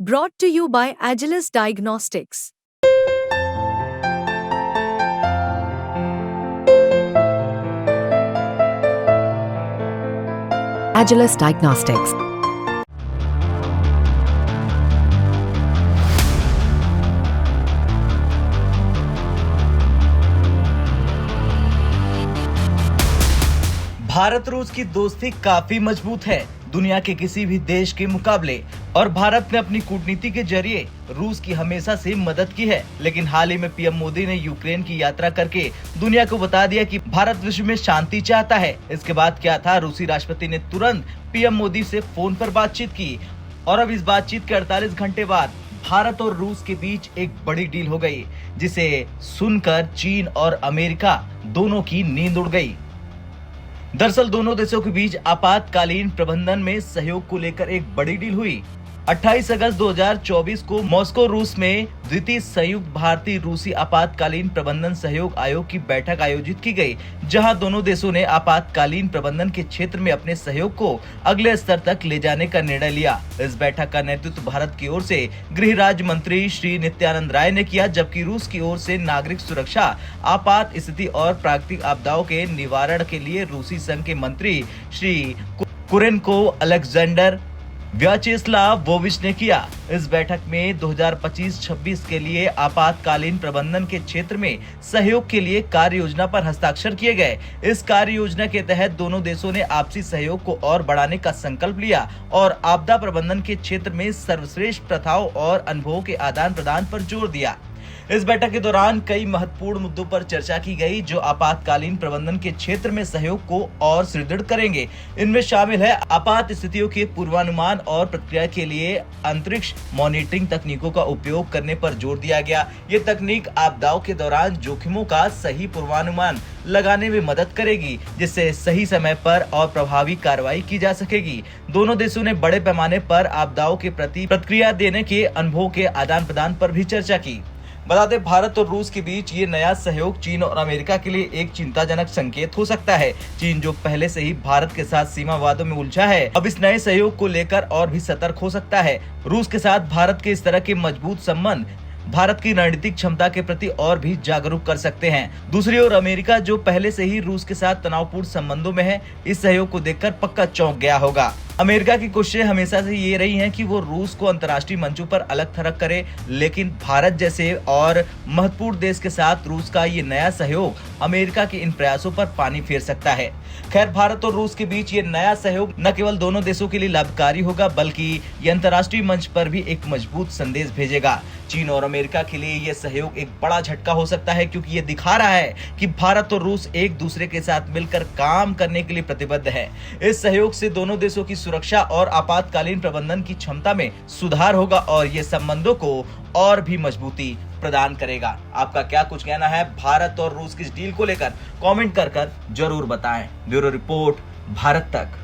Brought to you by Agilus Diagnostics. Agilus Diagnostics. Bharat रूस की दोस्ती काफी मजबूत है दुनिया के किसी भी देश के मुकाबले, और भारत ने अपनी कूटनीति के जरिए रूस की हमेशा से मदद की है। लेकिन हाल ही में पीएम मोदी ने यूक्रेन की यात्रा करके दुनिया को बता दिया कि भारत विश्व में शांति चाहता है। इसके बाद क्या था, रूसी राष्ट्रपति ने तुरंत पीएम मोदी से फोन पर बातचीत की, और अब इस बातचीत के 48 घंटे बाद भारत और रूस के बीच एक बड़ी डील हो गई, जिसे सुनकर चीन और अमेरिका दोनों की नींद उड़ गई। दरअसल दोनों देशों के बीच आपातकालीन प्रबंधन में सहयोग को लेकर एक बड़ी डील हुई। 28 अगस्त 2024 को मॉस्को रूस में द्वितीय संयुक्त भारतीय रूसी आपातकालीन प्रबंधन सहयोग आयोग की बैठक आयोजित की गई, जहां दोनों देशों ने आपातकालीन प्रबंधन के क्षेत्र में अपने सहयोग को अगले स्तर तक ले जाने का निर्णय लिया। इस बैठक का नेतृत्व भारत की ओर से गृह राज्य मंत्री श्री नित्यानंद राय ने किया, जबकि रूस की ओर से नागरिक सुरक्षा, आपात स्थिति और प्राकृतिक आपदाओं के निवारण के लिए रूसी संघ के मंत्री श्री कुरेनको अलेक्जेंडर व्याचेस्लावोविच ने किया। इस बैठक में 2025-26 के लिए आपातकालीन प्रबंधन के क्षेत्र में सहयोग के लिए कार्य योजना पर हस्ताक्षर किए गए। इस कार्य योजना के तहत दोनों देशों ने आपसी सहयोग को और बढ़ाने का संकल्प लिया और आपदा प्रबंधन के क्षेत्र में सर्वश्रेष्ठ प्रथाओं और अनुभवों के आदान प्रदान पर जोर दिया। इस बैठक के दौरान कई महत्वपूर्ण मुद्दों पर चर्चा की गई, जो आपातकालीन प्रबंधन के क्षेत्र में सहयोग को और सुदृढ़ करेंगे। इनमें शामिल है आपात स्थितियों के पूर्वानुमान और प्रक्रिया के लिए अंतरिक्ष मॉनिटरिंग तकनीकों का उपयोग करने पर जोर दिया गया। ये तकनीक आपदाओं के दौरान जोखिमों का सही पूर्वानुमान लगाने में मदद करेगी, जिससे सही समय पर और प्रभावी कार्रवाई की जा सकेगी। दोनों देशों ने बड़े पैमाने पर आपदाओं के प्रति प्रतिक्रिया देने के अनुभवों के आदान प्रदान पर भी चर्चा की। बता दें, भारत और रूस के बीच ये नया सहयोग चीन और अमेरिका के लिए एक चिंताजनक संकेत हो सकता है। चीन, जो पहले से ही भारत के साथ सीमा विवादों में उलझा है, अब इस नए सहयोग को लेकर और भी सतर्क हो सकता है। रूस के साथ भारत के इस तरह के मजबूत संबंध भारत की रणनीतिक क्षमता के प्रति और भी जागरूक कर सकते हैं। दूसरी ओर अमेरिका, जो पहले से ही रूस के साथ तनावपूर्ण संबंधों में है, इस सहयोग को देखकर पक्का चौंक गया होगा। अमेरिका की कोशिशें हमेशा से ये रही हैं कि वो रूस को अंतर्राष्ट्रीय मंचों पर अलग थलग करे, लेकिन भारत जैसे और महत्वपूर्ण देश के साथ रूस का ये नया सहयोग अमेरिका के इन प्रयासों पर पानी फेर सकता है। खैर, भारत और रूस के बीच ये नया सहयोग न केवल दोनों देशों के लिए लाभकारी होगा, बल्कि ये अंतर्राष्ट्रीय मंच पर भी एक मजबूत संदेश भेजेगा। चीन और अमेरिका के लिए ये सहयोग एक बड़ा झटका हो सकता है, क्योंकि ये दिखा रहा है कि भारत और रूस एक दूसरे के साथ मिलकर काम करने के लिए प्रतिबद्ध है। इस सहयोग से दोनों देशों की सुरक्षा और आपातकालीन प्रबंधन की क्षमता में सुधार होगा, और ये संबंधों को और भी मजबूती प्रदान करेगा। आपका क्या कुछ कहना है भारत और रूस की इस डील को लेकर? कमेंट कर जरूर बताएं। ब्यूरो रिपोर्ट, भारत तक।